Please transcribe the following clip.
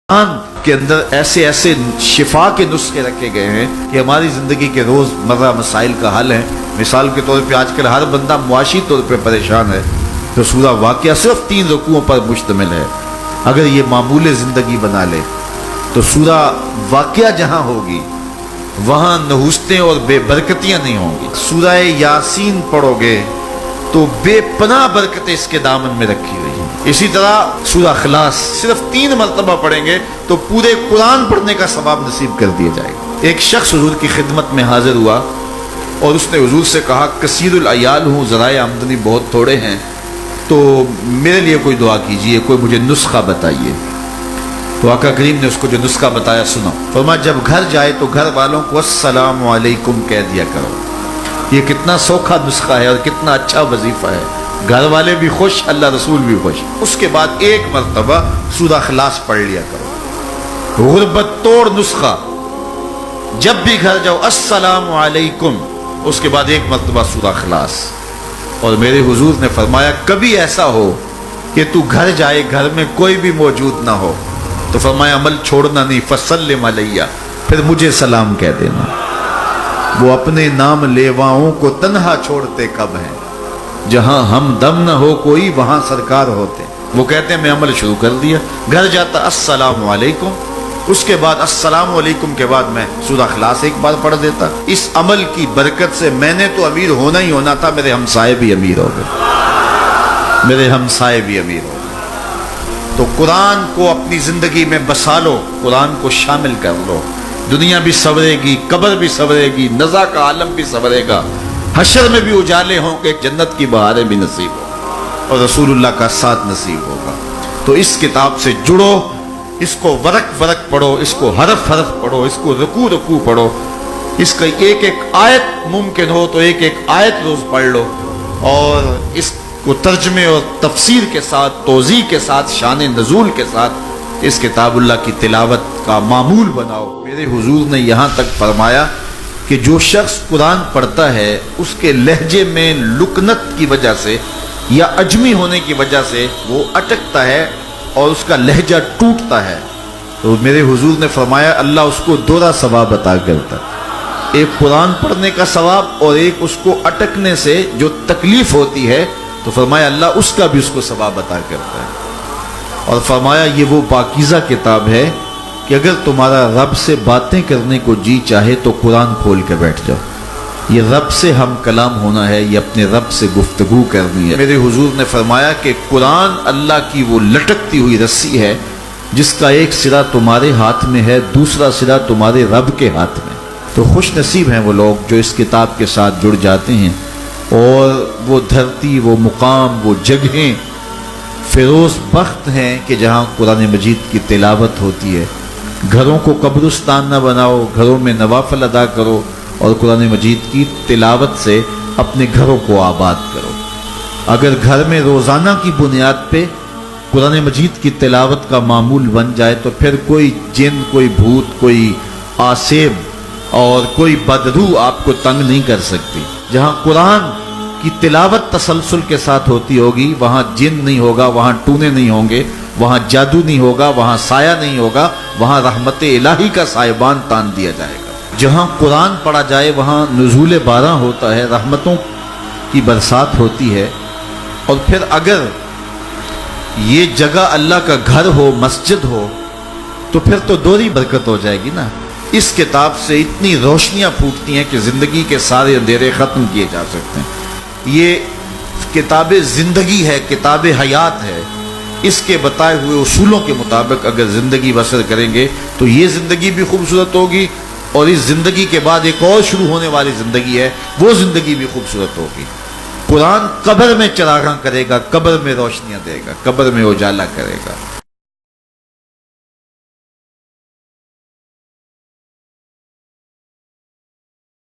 قرآن کے اندر ایسے ایسے شفا کے نسخے رکھے گئے ہیں کہ ہماری زندگی کے روز مرہ مسائل کا حل ہے۔ مثال کے طور پہ آج کل ہر بندہ معاشی طور پہ پریشان ہے، تو سورہ واقعہ صرف 3 رکوعوں پر مشتمل ہے۔ اگر یہ معمول زندگی بنا لے تو سورہ واقعہ جہاں ہوگی وہاں نحوستیں اور بے برکتیاں نہیں ہوں گی۔ سورہ یاسین پڑھو گے تو بے پناہ برکتیں اس کے دامن میں رکھی ہوئی ہیں۔ اسی طرح سورہ اخلاص صرف 3 مرتبہ پڑھیں گے تو پورے قرآن پڑھنے کا ثواب نصیب کر دیا جائے گا۔ ایک شخص حضور کی خدمت میں حاضر ہوا اور اس نے حضور سے کہا، کثیر العیال ہوں، ذرائع آمدنی بہت تھوڑے ہیں، تو میرے لیے کوئی دعا کیجئے، کوئی مجھے نسخہ بتائیے۔ تو آقا کریم نے اس کو جو نسخہ بتایا سنو۔ فرمایا جب گھر جائے تو گھر والوں کو السلام علیکم کہہ دیا کرو۔ یہ کتنا سوکھا نسخہ ہے اور کتنا اچھا وظیفہ ہے، گھر والے بھی خوش، اللہ رسول بھی خوش۔ اس کے بعد 1 مرتبہ سورہ اخلاص پڑھ لیا کرو۔ غربت توڑ نسخہ، جب بھی گھر جاؤ السلام علیکم، اس کے بعد 1 مرتبہ سورہ اخلاص۔ اور میرے حضور نے فرمایا کبھی ایسا ہو کہ تو گھر جائے، گھر میں کوئی بھی موجود نہ ہو، تو فرمایا عمل چھوڑنا نہیں، فسلم علیہ، پھر مجھے سلام کہہ دینا۔ وہ اپنے نام لیواؤں کو تنہا چھوڑتے کب ہیں، جہاں ہم دم نہ ہو کوئی وہاں سرکار ہوتے۔ وہ کہتے ہیں میں عمل شروع کر دیا، گھر جاتا السلام علیکم، اس کے بعد السلام علیکم کے بعد میں سورہ اخلاص 1 بار پڑھ دیتا۔ اس عمل کی برکت سے میں نے تو امیر ہونا ہی ہونا تھا، میرے ہمسائے بھی امیر ہو گئے، میرے ہمسائے بھی امیر ہو گئے۔ تو قرآن کو اپنی زندگی میں بسا لو، قرآن کو شامل کر لو، دنیا بھی سنورے گی، قبر بھی سنورے گی، نزا کا عالم بھی سنورے گا، حشر میں بھی اجالے ہوں گے، جنت کی بہاریں بھی نصیب ہوں اور رسول اللہ کا ساتھ نصیب ہوگا۔ تو اس کتاب سے جڑو، اس کو ورق ورق پڑھو، اس کو حرف حرف پڑھو، اس کو رکوع رکوع پڑھو، اس کا ایک ایک آیت ممکن ہو تو ایک ایک آیت روز پڑھ لو، اور اس کو ترجمے اور تفسیر کے ساتھ، توضیح کے ساتھ، شان نزول کے ساتھ اس کتاب اللہ کی تلاوت کا معمول بناؤ۔ میرے حضور نے یہاں تک فرمایا کہ جو شخص قرآن پڑھتا ہے اس کے لہجے میں لکنت کی وجہ سے یا عجمی ہونے کی وجہ سے وہ اٹکتا ہے اور اس کا لہجہ ٹوٹتا ہے، تو میرے حضور نے فرمایا اللہ اس کو 2 ثواب عطا کرتا ہے، ایک قرآن پڑھنے کا ثواب اور ایک اس کو اٹکنے سے جو تکلیف ہوتی ہے، تو فرمایا اللہ اس کا بھی اس کو ثواب عطا کرتا ہے۔ اور فرمایا یہ وہ پاکیزہ کتاب ہے کہ اگر تمہارا رب سے باتیں کرنے کو جی چاہے تو قرآن کھول کے بیٹھ جاؤ، یہ رب سے ہم کلام ہونا ہے، یہ اپنے رب سے گفتگو کرنی ہے۔ میرے حضور نے فرمایا کہ قرآن اللہ کی وہ لٹکتی ہوئی رسی ہے جس کا ایک سرا تمہارے ہاتھ میں ہے، دوسرا سرا تمہارے رب کے ہاتھ میں۔ تو خوش نصیب ہیں وہ لوگ جو اس کتاب کے ساتھ جڑ جاتے ہیں، اور وہ دھرتی، وہ مقام، وہ جگہیں فیروز بخت ہیں کہ جہاں قرآن مجید کی تلاوت ہوتی ہے۔ گھروں کو قبرستان نہ بناؤ، گھروں میں نوافل ادا کرو اور قرآن مجید کی تلاوت سے اپنے گھروں کو آباد کرو۔ اگر گھر میں روزانہ کی بنیاد پہ قرآن مجید کی تلاوت کا معمول بن جائے تو پھر کوئی جن، کوئی بھوت، کوئی آسیب اور کوئی بدروح آپ کو تنگ نہیں کر سکتی۔ جہاں قرآن کی تلاوت تسلسل کے ساتھ ہوتی ہوگی وہاں جن نہیں ہوگا، وہاں ٹونے نہیں ہوں گے، وہاں جادو نہیں ہوگا، وہاں سایہ نہیں ہوگا، وہاں رحمت الہی کا سائبان تان دیا جائے گا۔ جہاں قرآن پڑھا جائے وہاں نزول باران ہوتا ہے، رحمتوں کی برسات ہوتی ہے۔ اور پھر اگر یہ جگہ اللہ کا گھر ہو، مسجد ہو، تو پھر تو دوہری برکت ہو جائے گی نا۔ اس کتاب سے اتنی روشنیاں پھوٹتی ہیں کہ زندگی کے سارے اندھیرے ختم کیے جا سکتے ہیں۔ یہ کتاب زندگی ہے، کتاب حیات ہے۔ اس کے بتائے ہوئے اصولوں کے مطابق اگر زندگی بسر کریں گے تو یہ زندگی بھی خوبصورت ہوگی، اور اس زندگی کے بعد ایک اور شروع ہونے والی زندگی ہے، وہ زندگی بھی خوبصورت ہوگی۔ قرآن قبر میں چراغاں کرے گا، قبر میں روشنیاں دے گا، قبر میں اجالا کرے گا۔